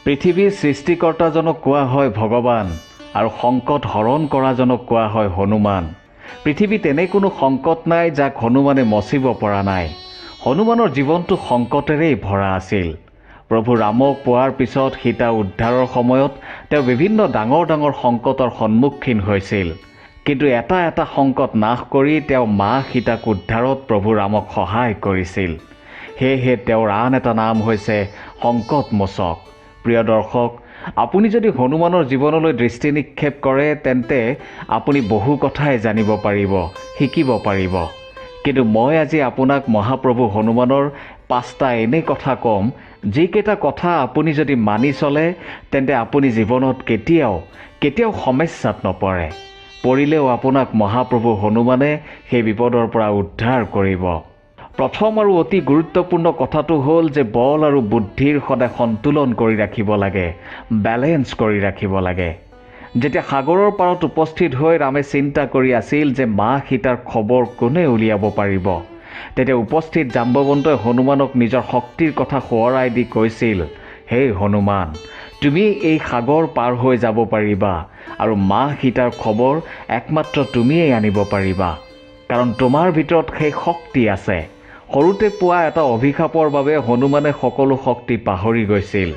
পৃথিৱীৰ সৃষ্টিকৰ্তাজনক কোৱা হয় ভগৱান আৰু সংকট হৰণ কৰাজনক কোৱা হয় হনুমান। পৃথিৱীত এনে কোনো সংকট নাই যাক হনুমানে মচিব পৰা নাই। হনুমানৰ জীৱনটো সংকটেৰেই ভৰা আছিল। প্ৰভু ৰামক পোৱাৰ পিছত সীতা উদ্ধাৰৰ সময়ত তেওঁ বিভিন্ন ডাঙৰ ডাঙৰ সংকটৰ সন্মুখীন হৈছিল, কিন্তু এটা এটা সংকট নাশ কৰি তেওঁ মা সীতাক উদ্ধাৰত প্ৰভু ৰামক সহায় কৰিছিল। সেয়েহে তেওঁৰ আন এটা নাম হৈছে সংকটমোচক। প্ৰিয় দৰ্শক, আপুনি যদি হনুমানৰ জীৱনলৈ দৃষ্টি নিক্ষেপ কৰে তেন্তে আপুনি বহু কথাই জানিব পাৰিব, শিকিব পাৰিব। কিন্তু মই আজি আপোনাক মহাপ্ৰভু হনুমানৰ 5টা এনে কথা ক'ম, যিকেইটা কথা আপুনি যদি মানি চলে তেন্তে আপুনি জীৱনত কেতিয়াও সমস্যাত নপৰে। পৰিলেও আপোনাক মহাপ্ৰভু হনুমানে সেই বিপদৰ পৰা উদ্ধাৰ কৰিব। প্ৰথম আৰু অতি গুৰুত্বপূৰ্ণ কথাটো হ'ল যে বল আৰু বুদ্ধিৰ সদায় সন্তুলন কৰি ৰাখিব লাগে, বেলেঞ্চ কৰি ৰাখিব লাগে। যেতিয়া সাগৰৰ পাৰত উপস্থিত হৈ ৰামে চিন্তা কৰি আছিল যে মা সীতাৰ খবৰ কোনে উলিয়াব পাৰিব, তেতিয়া উপস্থিত জাম্বৱন্তই হনুমানক নিজৰ শক্তিৰ কথা সোঁৱৰাই দি কৈছিল, হে হনুমান, তুমি এই সাগৰ পাৰ হৈ যাব পাৰিবা আৰু মা সীতাৰ খবৰ একমাত্ৰ তুমিয়েই আনিব পাৰিবা, কাৰণ তোমাৰ ভিতৰত সেই শক্তি আছে। সৰুতে পোৱা এটা অভিশাপৰ বাবে হনুমানে সকলো শক্তি পাহৰি গৈছিল।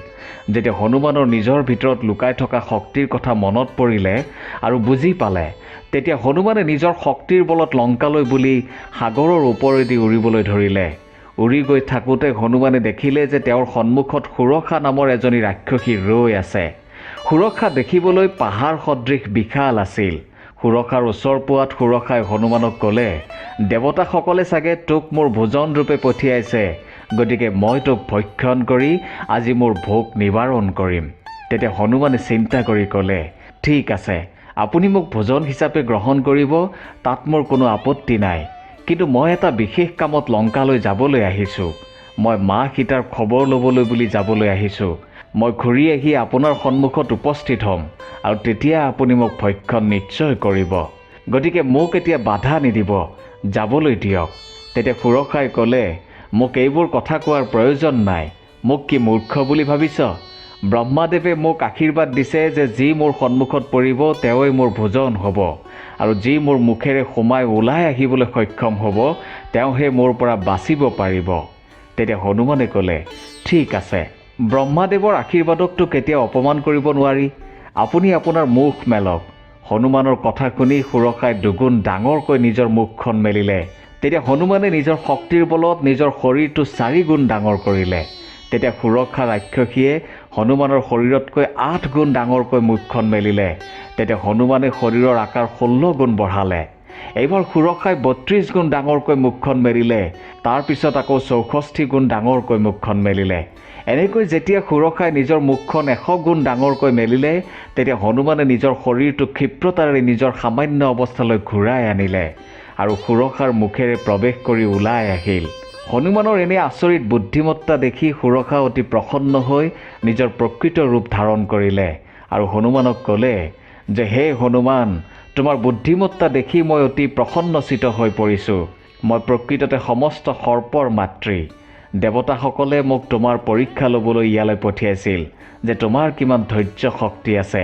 যেতিয়া হনুমানৰ নিজৰ ভিতৰত লুকাই থকা শক্তিৰ কথা মনত পৰিলে আৰু বুজি পালে, তেতিয়া হনুমানে নিজৰ শক্তিৰ বলত লংকালৈ বুলি সাগৰৰ ওপৰেদি উৰিবলৈ ধৰিলে। উৰি গৈ থাকোঁতে হনুমানে দেখিলে যে তেওঁৰ সন্মুখত সুৰক্ষা নামৰ এজনী ৰাক্ষসী ৰৈ আছে। সুৰক্ষা দেখিবলৈ পাহাৰ সদৃশ বিশাল আছিল। সুৰক্ষাৰ ওচৰ পোৱাত সুৰক্ষাই হনুমানক ক'লে, দেৱতাসকলে চাগে তোক মোৰ ভোজন ৰূপে পঠিয়াইছে, গতিকে মই তোক ভক্ষণ কৰি আজি মোৰ ভোক নিবাৰণ কৰিম। তেতিয়া হনুমানে চিন্তা কৰি ক'লে, ঠিক আছে, আপুনি মোক ভোজন হিচাপে গ্ৰহণ কৰিব, তাত মোৰ কোনো আপত্তি নাই। কিন্তু মই এটা বিশেষ কামত লংকালৈ যাবলৈ আহিছোঁ। মই মা সীতাৰ খবৰ ল'বলৈ বুলি যাবলৈ আহিছোঁ। মই ঘূৰি আহি আপোনাৰ সন্মুখত উপস্থিত হ'ম আৰু তেতিয়া আপুনি মোক ভক্ষণ নিশ্চয় কৰিব। গতিকে মোক এতিয়া বাধা নিদিব, যাবলৈ দিয়ক। তেতিয়া সুৰক্ষাই ক'লে, মোক এইবোৰ কথা কোৱাৰ প্ৰয়োজন নাই। মোক কি মূৰ্খ বুলি ভাবিছ? ব্ৰহ্মাদেৱে মোক আশীৰ্বাদ দিছে যে যি মোৰ সন্মুখত পৰিব তেওঁই মোৰ ভোজন হ'ব, আৰু যি মোৰ মুখেৰে সোমাই ওলাই আহিবলৈ সক্ষম হ'ব তেওঁহে মোৰ পৰা বাচিব পাৰিব। তেতিয়া হনুমানে ক'লে, ঠিক আছে, ব্ৰহ্মাদেৱৰ আশীৰ্বাদকতো কেতিয়াও অপমান কৰিব নোৱাৰি। আপুনি আপোনাৰ মুখ মেলক। হনুমানৰ কথা শুনি সুৰক্ষাই দুগুণ ডাঙৰকৈ নিজৰ মুখখন মেলিলে। তেতিয়া হনুমানে নিজৰ শক্তিৰ বলত নিজৰ শৰীৰটো 4 গুণ ডাঙৰ কৰিলে। তেতিয়া সুৰক্ষা ৰাক্ষসীয়ে হনুমানৰ শৰীৰতকৈ 8 গুণ ডাঙৰকৈ মুখখন মেলিলে। তেতিয়া হনুমানে শৰীৰৰ আকাৰ 16 গুণ বঢ়ালে। এইবাৰ সুৰক্ষাই 32 গুণ ডাঙৰকৈ মুখখন মেলিলে। তাৰপিছত আকৌ 64 গুণ ডাঙৰকৈ মুখখন মেলিলে। এনেকৈ যেতিয়া সুৰক্ষাই নিজৰ মুখখন 100 গুণ ডাঙৰকৈ মেলিলে, তেতিয়া হনুমানে নিজৰ শৰীৰটো ক্ষিপ্ৰতাৰে নিজৰ সামান্য অৱস্থালৈ ঘূৰাই আনিলে আৰু সুৰক্ষাৰ মুখেৰে প্ৰৱেশ কৰি ওলাই আহিল। হনুমানৰ এনে আচৰিত বুদ্ধিমত্তা দেখি সুৰক্ষা অতি প্ৰসন্ন হৈ নিজৰ প্ৰকৃত ৰূপ ধাৰণ কৰিলে আৰু হনুমানক ক'লে যে, হে হনুমান, তোমাৰ বুদ্ধিমত্তা দেখি মই অতি প্ৰসন্নচিত হৈ পৰিছোঁ। মই প্ৰকৃততে সমস্ত সৰ্পৰ মাতৃ। দেৱতাসকলে মোক তোমাৰ পৰীক্ষা ল'বলৈ ইয়ালৈ পঠিয়াইছিল যে তোমাৰ কিমান ধৈৰ্য শক্তি আছে,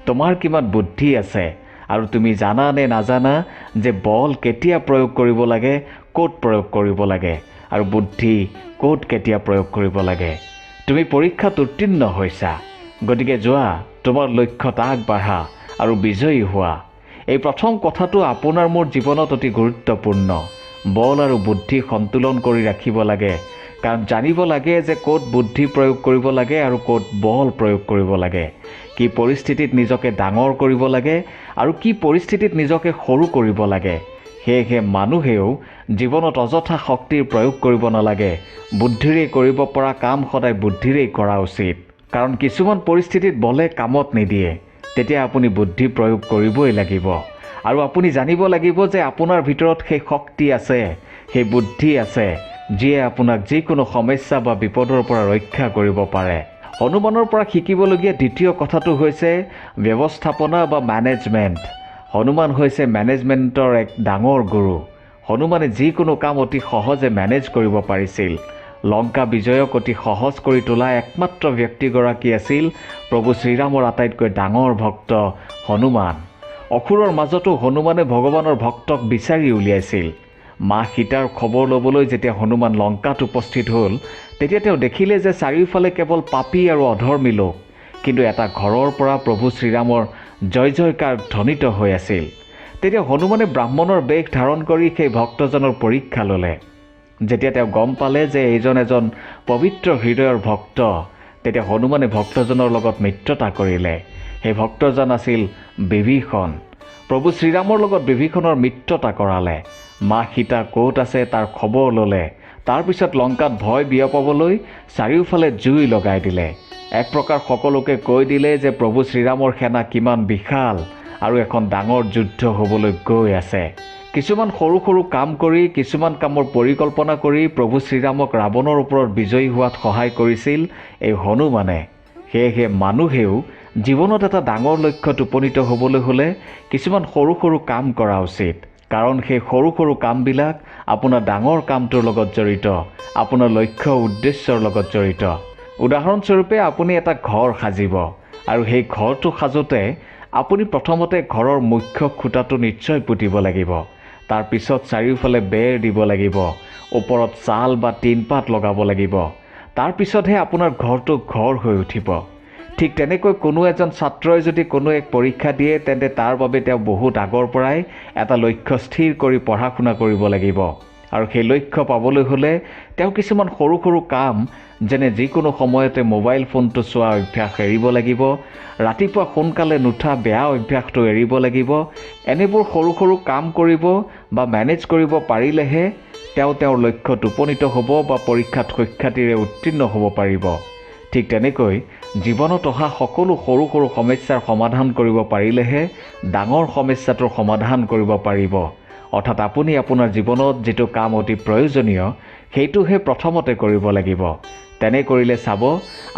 তোমাৰ কিমান বুদ্ধি আছে, আৰু তুমি জানা নে নাজানা যে বল কেতিয়া প্ৰয়োগ কৰিব লাগে, ক'ত প্ৰয়োগ কৰিব লাগে, আৰু বুদ্ধি ক'ত কেতিয়া প্ৰয়োগ কৰিব লাগে। তুমি পৰীক্ষাত উত্তীৰ্ণ হৈছা, গতিকে যোৱা, তোমাৰ লক্ষ্যত আগবাঢ়া আৰু বিজয়ী হোৱা। এই প্ৰথম কথাটো আপোনাৰ মোৰ জীৱনত অতি গুৰুত্বপূৰ্ণ। বল আৰু বুদ্ধি সন্তুলন কৰি ৰাখিব লাগে, কাৰণ জানিব লাগে যে ক'ত বুদ্ধি প্ৰয়োগ কৰিব লাগে আৰু ক'ত বল প্ৰয়োগ কৰিব লাগে, কি পৰিস্থিতিত নিজকে ডাঙৰ কৰিব লাগে আৰু কি পৰিস্থিতিত নিজকে সৰু কৰিব লাগে। সেয়েহে মানুহেও জীৱনত অযথা শক্তিৰ প্ৰয়োগ কৰিব নালাগে। বুদ্ধিৰে কৰিব পৰা কাম সদায় বুদ্ধিৰেই কৰা উচিত, কাৰণ কিছুমান পৰিস্থিতিত বলে কামত নিদিয়ে। তেতিয়া আপুনি বুদ্ধি প্ৰয়োগ কৰিবই লাগিব, আৰু আপুনি জানিব লাগিব যে আপোনাৰ ভিতৰত সেই শক্তি আছে, সেই বুদ্ধি আছে, যিয়ে আপোনাক যিকোনো সমস্যা বা বিপদৰ পৰা ৰক্ষা কৰিব পাৰে। হনুমানৰ পৰা শিকিবলগীয়া দ্বিতীয় কথাটো হৈছে ব্যৱস্থাপনা বা মেনেজমেণ্ট। হনুমান হৈছে মেনেজমেণ্টৰ এক ডাঙৰ গুৰু। হনুমানে যিকোনো কাম অতি সহজে মেনেজ কৰিব পাৰিছিল। লংকা বিজয়ক অতি সহজ কৰি তোলা একমাত্ৰ ব্যক্তিগৰাকী আছিল প্ৰভু শ্ৰীৰামৰ আটাইতকৈ ডাঙৰ ভক্ত হনুমান। অসুৰৰ মাজতো হনুমানে ভগৱানৰ ভক্তক বিচাৰি উলিয়াইছিল। মা সীতাৰ খবৰ ল'বলৈ যেতিয়া হনুমান লংকাত উপস্থিত হ'ল, তেতিয়া তেওঁ দেখিলে যে চাৰিওফালে কেৱল পাপী আৰু অধৰ্মী লোক, কিন্তু এটা ঘৰৰ পৰা প্ৰভু শ্ৰীৰামৰ জয় জয়কাৰ ধ্বনিত হৈ আছিল। তেতিয়া হনুমানে ব্ৰাহ্মণৰ বেশ ধাৰণ কৰি সেই ভক্তজনৰ পৰীক্ষা ল'লে। যেতিয়া তেওঁ গম পালে যে এইজন এজন পবিত্ৰ হৃদয়ৰ ভক্ত, তেতিয়া হনুমানে ভক্তজনৰ লগত মিত্ৰতা কৰিলে। সেই ভক্তজন আছিল বিভীষণ। প্ৰভু শ্ৰীৰামৰ লগত বিভীষণৰ মিত্ৰতা কৰালে। মা সীতা ক'ত আছে তাৰ খবৰ ল'লে। তাৰপিছত লংকাত ভয় বিয়পাবলৈ চাৰিওফালে জুই লগাই দিলে। এক প্ৰকাৰ সকলোকে কৈ দিলে যে প্ৰভু শ্ৰীৰামৰ সেনা কিমান বিশাল আৰু এখন ডাঙৰ যুদ্ধ হ'বলৈ গৈ আছে। কিছুমান সৰু সৰু কাম কৰি, কিছুমান কামৰ পৰিকল্পনা কৰি প্ৰভু শ্ৰীৰামক ৰাৱণৰ ওপৰত বিজয়ী হোৱাত সহায় কৰিছিল এই হনুমানে। সেয়েহে মানুহেও জীৱনত এটা ডাঙৰ লক্ষ্যত উপনীত হ'বলৈ হ'লে কিছুমান সৰু সৰু কাম কৰা উচিত, কাৰণ সেই সৰু সৰু কামবিলাক আপোনাৰ ডাঙৰ কামটোৰ লগত জড়িত, আপোনাৰ লক্ষ্য উদ্দেশ্যৰ লগত জড়িত। উদাহৰণস্বৰূপে আপুনি এটা ঘৰ সাজিব, আৰু সেই ঘৰটো সাজোঁতে আপুনি প্ৰথমতে ঘৰৰ মুখ্য খুঁটাটো নিশ্চয় পুতিব লাগিব। তাৰপিছত চাৰিওফালে বেৰ দিব লাগিব, ওপৰত ছাল বা টিনপাত লগাব লাগিব। তাৰপিছতহে আপোনাৰ ঘৰটো ঘৰ হৈ উঠিব। ঠিক তেনেকৈ কোনো এজন ছাত্ৰই যদি কোনো এক পৰীক্ষা দিয়ে, তেন্তে তাৰ বাবে তেওঁ বহুত আগৰ পৰাই এটা লক্ষ্য স্থিৰ কৰি পঢ়া শুনা কৰিব লাগিব। আৰু সেই লক্ষ্য পাবলৈ হ'লে তেওঁ কিছুমান সৰু সৰু কাম, যেনে যিকোনো সময়তে মোবাইল ফোনটো চোৱা অভ্যাস এৰিব লাগিব, ৰাতিপুৱা সোনকালে নুঠা বেয়া অভ্যাসটো এৰিব লাগিব। এনেবোৰ সৰু সৰু কাম কৰিব বা মেনেজ কৰিব পাৰিলেহে তেওঁ তেওঁৰ লক্ষ্যত উপনীত হ'ব বা পৰীক্ষাত সুখ্যাতিৰে উত্তীৰ্ণ হ'ব পাৰিব। ঠিক তেনেকৈ জীৱনত অহা সকলো সৰু সৰু সমস্যাৰ সমাধান কৰিব পাৰিলেহে ডাঙৰ সমস্যাটোৰ সমাধান কৰিব পাৰিব। অৰ্থাৎ আপুনি আপোনাৰ জীৱনত যিটো কাম অতি প্ৰয়োজনীয় সেইটোহে প্ৰথমতে কৰিব লাগিব। তেনে কৰিলে চাব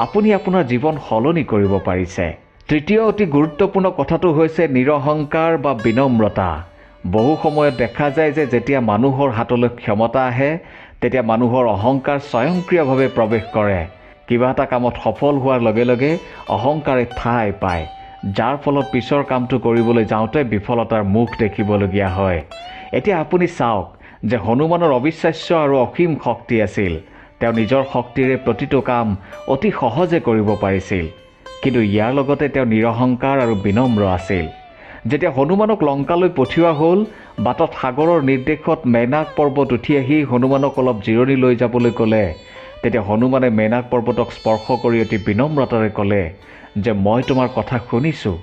আপুনি আপোনাৰ জীৱন সলনি কৰিব পাৰিছে। তৃতীয় অতি গুৰুত্বপূৰ্ণ কথাটো হৈছে নিৰহংকাৰ বা বিনম্ৰতা। বহু সময়ত দেখা যায় যে যেতিয়া মানুহৰ হাতলৈ ক্ষমতা আহে, তেতিয়া মানুহৰ অহংকাৰ স্বয়ংক্ৰিয়ভাৱে প্ৰৱেশ কৰে। কিবা এটা কামত সফল হোৱাৰ লগে লগে অহংকাৰে ঠাই পায়, যাৰ ফলত পিছৰ কামটো কৰিবলৈ যাওঁতে বিফলতাৰ মুখ দেখিবলগীয়া হয়। এতিয়া আপুনি চাওক যে হনুমানৰ অবিশ্বাস্য আৰু অসীম শক্তি আছিল। তেওঁ নিজৰ শক্তিৰে প্ৰতিটো কাম অতি সহজে কৰিব পাৰিছিল, কিন্তু ইয়াৰ লগতে তেওঁ নিৰহংকাৰ আৰু বিনম্ৰ আছিল। যেতিয়া হনুমানক লংকালৈ পঠিওৱা হ'ল, বাটত সাগৰৰ নিৰ্দেশত মেনাক পৰ্বত উঠি আহি হনুমানক অলপ জিৰণি লৈ যাবলৈ ক'লে। তেতিয়া হনুমানে মেনাক পৰ্বতক স্পৰ্শ কৰি অতি বিনম্ৰতাৰে ক'লে যে মই তোমাৰ কথা শুনিছোঁ,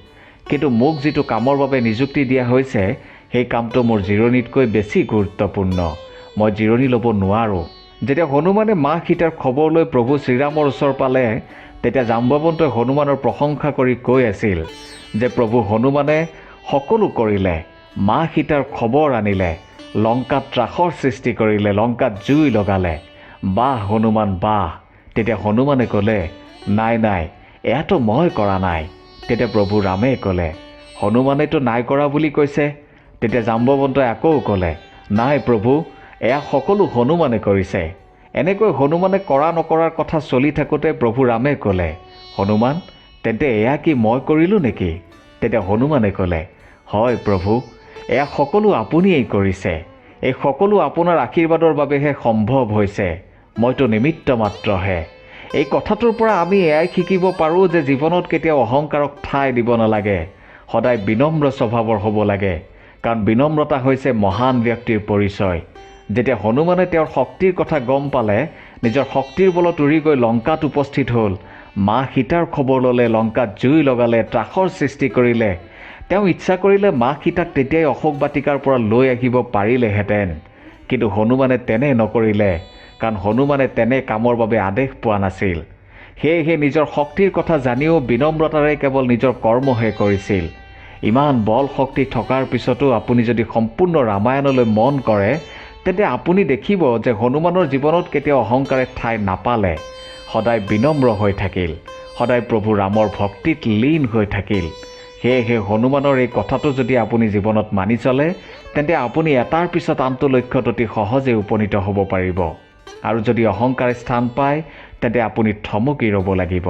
কিন্তু মোক যিটো কামৰ বাবে নিযুক্তি দিয়া হৈছে সেই কামটো মোৰ জিৰণিতকৈ বেছি গুৰুত্বপূৰ্ণ। মই জিৰণি ল'ব নোৱাৰোঁ। যেতিয়া হনুমানে মা সীতাৰ খবৰ লৈ প্ৰভু শ্ৰীৰামৰ ওচৰ পালে, তেতিয়া জাম্বৱন্তই হনুমানৰ প্ৰশংসা কৰি কৈ আছিল যে প্ৰভু হনুমানে সকলো কৰিলে, মা সীতাৰ খবৰ আনিলে, লংকাত ত্ৰাসৰ সৃষ্টি কৰিলে, লংকাত জুই লগালে। বাহ হনুমান বাহ। তেতিয়া হনুমানে ক'লে নাই নাই, এয়াতো মই কৰা নাই। তেতিয়া প্ৰভু ৰামে ক'লে হনুমানেতো নাই কৰা বুলি কৈছে। তেতিয়া জাম্বৱন্তই আকৌ ক'লে নাই প্ৰভু, এয়া সকলো হনুমানে কৰিছে। এনেকৈ হনুমানে কৰা নকৰাৰ কথা চলি থাকোঁতে প্ৰভু ৰামে ক'লে হনুমান, তেন্তে এয়া কি মই কৰিলোঁ নেকি? তেতিয়া হনুমানে ক'লে হয় প্ৰভু, এয়া সকলো আপুনিয়েই কৰিছে। এই সকলো আপোনাৰ আশীৰ্বাদৰ বাবেহে সম্ভৱ হৈছে, মইতো নিমিত্ত মাত্ৰহে। এই কথাটোৰ পৰা আমি এয়াই শিকিব পাৰোঁ যে জীৱনত কেতিয়াও অহংকাৰক ঠাই দিব নালাগে, সদায় বিনম্ৰ স্বভাৱৰ হ'ব লাগে, কাৰণ বিনম্ৰতা হৈছে মহান ব্যক্তিৰ পৰিচয়। যেতিয়া হনুমানে তেওঁৰ শক্তিৰ কথা গম পালে, নিজৰ শক্তিৰ বলত উৰি গৈ লংকাত উপস্থিত হ'ল, মা সীতাৰ খবৰ ল'লে, লংকাত জুই লগালে, ত্ৰাসৰ সৃষ্টি কৰিলে। তেওঁ ইচ্ছা কৰিলে মা সীতাক তেতিয়াই অশোক বাটিকাৰ পৰা লৈ আহিব পাৰিলেহেঁতেন, কিন্তু হনুমানে তেনে নকৰিলে, কাৰণ হনুমানে তেনে কামৰ বাবে আদেশ পোৱা নাছিল। সেয়েহে নিজৰ শক্তিৰ কথা জানিও বিনম্ৰতাৰে কেৱল নিজৰ কৰ্মহে কৰিছিল। ইমান বল শক্তি থকাৰ পিছতো আপুনি যদি সম্পূৰ্ণ ৰামায়ণলৈ মন কৰে, তেন্তে আপুনি দেখিব যে হনুমানৰ জীৱনত কেতিয়াও অহংকাৰে ঠাই নাপালে, সদায় বিনম্ৰ হৈ থাকিল, সদায় প্ৰভু ৰামৰ ভক্তিত লীন হৈ থাকিল। সেয়েহে হনুমানৰ এই কথাটো যদি আপুনি জীৱনত মানি চলে, তেন্তে আপুনি এটাৰ পিছত আনটো লক্ষ্যত অতি সহজে উপনীত হ'ব পাৰিব। আৰু যদি অহংকাৰে স্থান পায় তেন্তে আপুনি থমকি ৰ'ব লাগিব।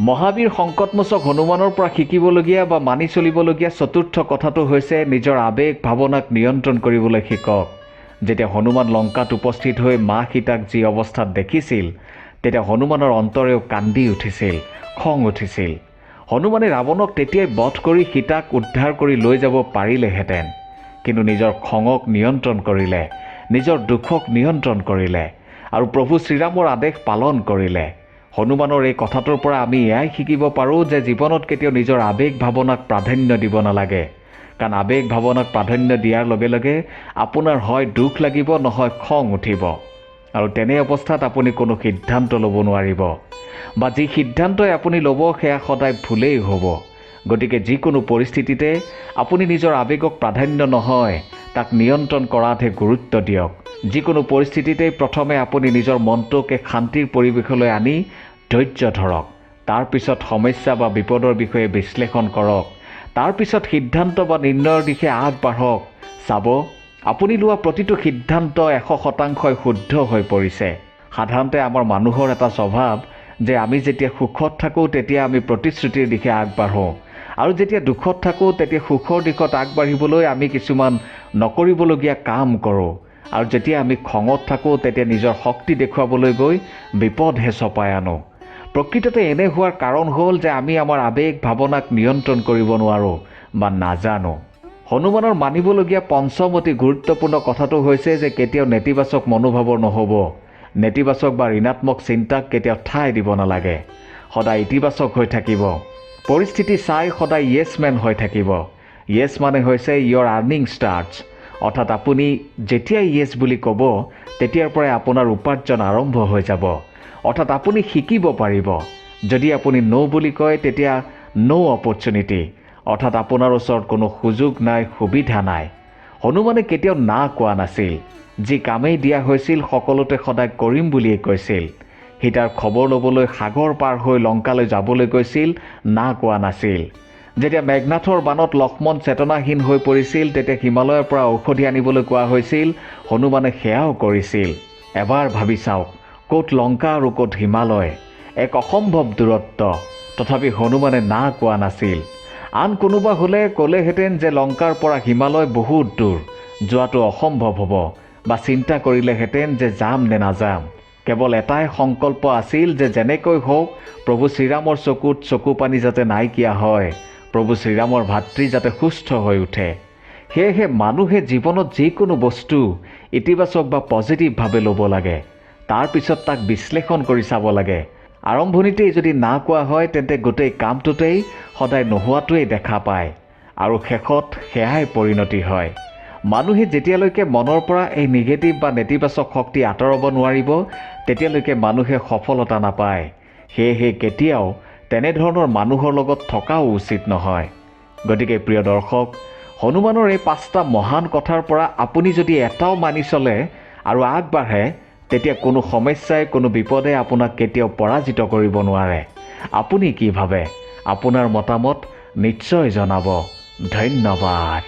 মহাবীৰ সংকটমোচক হনুমানৰ পৰা শিকিবলগীয়া বা মানি চলিবলগীয়া চতুৰ্থ কথাটো হৈছে নিজৰ আৱেগ ভাৱনাক নিয়ন্ত্ৰণ কৰিবলৈ শিকক। যেতিয়া হনুমান লংকাত উপস্থিত হৈ মা সীতাক যি অৱস্থাত দেখিছিল তেতিয়া হনুমানৰ অন্তৰেও কান্দি উঠিছিল, খং উঠিছিল। হনুমানে ৰাৱণক তেতিয়াই বধ কৰি সীতাক উদ্ধাৰ কৰি লৈ যাব পাৰিলেহেঁতেন, কিন্তু নিজৰ খঙক নিয়ন্ত্ৰণ কৰিলে, নিজৰ দুখক নিয়ন্ত্ৰণ কৰিলে আৰু প্ৰভু শ্ৰীৰামৰ আদেশ পালন কৰিলে। হনুমানৰ এই কথাটোৰ পৰা আমি এয়াই শিকিব পাৰোঁ যে জীৱনত কেতিয়াও নিজৰ আৱেগ ভাৱনাক প্ৰাধান্য দিব নালাগে। কাৰণ আৱেগ ভাৱনাক প্ৰাধান্য দিয়াৰ লগে লগে আপোনাৰ হয় দুখ লাগিব, নহয় খং উঠিব, আৰু তেনে অৱস্থাত আপুনি কোনো সিদ্ধান্ত ল'ব নোৱাৰিব, বা যি সিদ্ধান্তই আপুনি ল'ব সেয়া সদায় ভুলেই হ'ব। গতিকে যিকোনো পৰিস্থিতিতে আপুনি নিজৰ আৱেগক প্ৰাধান্য নহয়, তাক নিয়ন্ত্ৰণ কৰাতহে গুৰুত্ব দিয়ক। যিকোনো পৰিস্থিতিতেই প্ৰথমে আপুনি নিজৰ মনটোক এক শান্তিৰ পৰিৱেশলৈ আনি ধৈৰ্য ধৰক। তাৰপিছত সমস্যা বা বিপদৰ বিষয়ে বিশ্লেষণ কৰক। তাৰপিছত সিদ্ধান্ত বা নিৰ্ণয়ৰ দিশে আগবাঢ়ক। চাব, আপুনি লোৱা প্ৰতিটো সিদ্ধান্ত 100% শুদ্ধ হৈ পৰিছে। সাধাৰণতে আমাৰ মানুহৰ এটা স্বভাৱ যে আমি যেতিয়া সুখত থাকোঁ তেতিয়া আমি প্ৰতিশ্ৰুতিৰ দিশে আগবাঢ়োঁ, আৰু যেতিয়া দুখত থাকোঁ তেতিয়া সুখৰ দিশত আগবাঢ়িবলৈ আমি কিছুমান নকৰিবলগীয়া কাম কৰোঁ, আৰু যেতিয়া আমি খঙত থাকোঁ তেতিয়া নিজৰ শক্তি দেখুৱাবলৈ গৈ বিপদহে চপাই আনো। প্ৰকৃততে এনে হোৱাৰ কাৰণ হ'ল যে আমি আমাৰ আৱেগ ভাৱনাক নিয়ন্ত্ৰণ কৰিব নোৱাৰোঁ বা নাজানো। হনুমানৰ মানিবলগীয়া পঞ্চম অতি গুৰুত্বপূৰ্ণ কথাটো হৈছে যে কেতিয়াও নেতিবাচক মনোভাৱৰ নহ'ব। নেতিবাচক বা ঋণাত্মক চিন্তাক কেতিয়াও ঠাই দিব নালাগে। সদায় ইতিবাচক হৈ থাকিব। পৰিস্থিতি চাই সদায় য়েছ মেন হৈ থাকিব। য়েছ মানে হৈছে ইয়ৰ আৰ্নিং ষ্টাৰ্টছ, অৰ্থাৎ আপুনি যেতিয়াই য়েছ বুলি ক'ব তেতিয়াৰ পৰাই আপোনাৰ উপাৰ্জন আৰম্ভ হৈ যাব। অৰ্থাৎ আপুনি শিকিব পাৰিব। যদি আপুনি ন' বুলি কয় তেতিয়া ন' অপৰচুনিটি, অৰ্থাৎ আপোনাৰ ওচৰত কোনো সুযোগ নাই, সুবিধা নাই। হনুমানে কেতিয়াও না কোৱা নাছিল। যি কামেই দিয়া হৈছিল সকলোতে সদায় কৰিম বুলিয়েই কৈছিল। সীতাৰ খবৰ ল'বলৈ সাগৰ পাৰ হৈ লংকালৈ যাবলৈ গৈছিল, না কোৱা নাছিল। যেতিয়া মেঘনাথৰ বানত লক্ষ্মণ চেতনাহীন হৈ পৰিছিল তেতিয়া হিমালয়ৰ পৰা ঔষধি আনিবলৈ কোৱা হৈছিল, হনুমানে সেয়াও কৰিছিল। এবাৰ ভাবি চাওক, ক'ত লংকা আৰু ক'ত হিমালয়, এক অসম্ভৱ দূৰত্ব, তথাপি হনুমানে না কোৱা নাছিল। আন কোনোবা হ'লে ক'লেহেঁতেন যে লংকাৰ পৰা হিমালয় বহুত দূৰ, যোৱাটো অসম্ভৱ হ'ব, বা চিন্তা কৰিলেহেঁতেন যে যাম নে নাযাম। কেৱল এটাই সংকল্প আছিল যে যেনেকৈ হওক প্ৰভু শ্ৰীৰামৰ চকুত চকু পানী যাতে নাইকিয়া হয়, প্ৰভু শ্ৰীৰামৰ ভাতৃ যাতে সুস্থ হৈ উঠে। সেয়েহে মানুহে জীৱনত যিকোনো বস্তু ইতিবাচক বা পজিটিভভাৱে ল'ব লাগে। তাৰপিছত তাক বিশ্লেষণ কৰি চাব লাগে। আৰম্ভণিতেই যদি না কোৱা হয় তেন্তে গোটেই কামটোতেই সদায় নোহোৱাটোৱেই দেখা পায়, আৰু শেষত সেয়াই পৰিণতি হয়। মানুহে যেতিয়ালৈকে মনৰ পৰা এই নিগেটিভ বা নেতিবাচক শক্তি আঁতৰাব নোৱাৰিব তেতিয়ালৈকে মানুহে সফলতা নাপায়। সেয়েহে কেতিয়াও তেনেধৰণৰ মানুহৰ লগত থকাও উচিত নহয়। গতিকে প্ৰিয় দৰ্শক, হনুমানৰ এই 5টা মহান কথাৰ পৰা আপুনি যদি এটাও মানি চলে আৰু আগবাঢ়ে তেতিয়া কোনো সমস্যাই, কোনো বিপদে আপোনাক কেতিয়াও পৰাজিত কৰিব নোৱাৰে। আপুনি কি ভাবে? আপোনাৰ মতামত নিশ্চয় জনাব। ধন্যবাদ।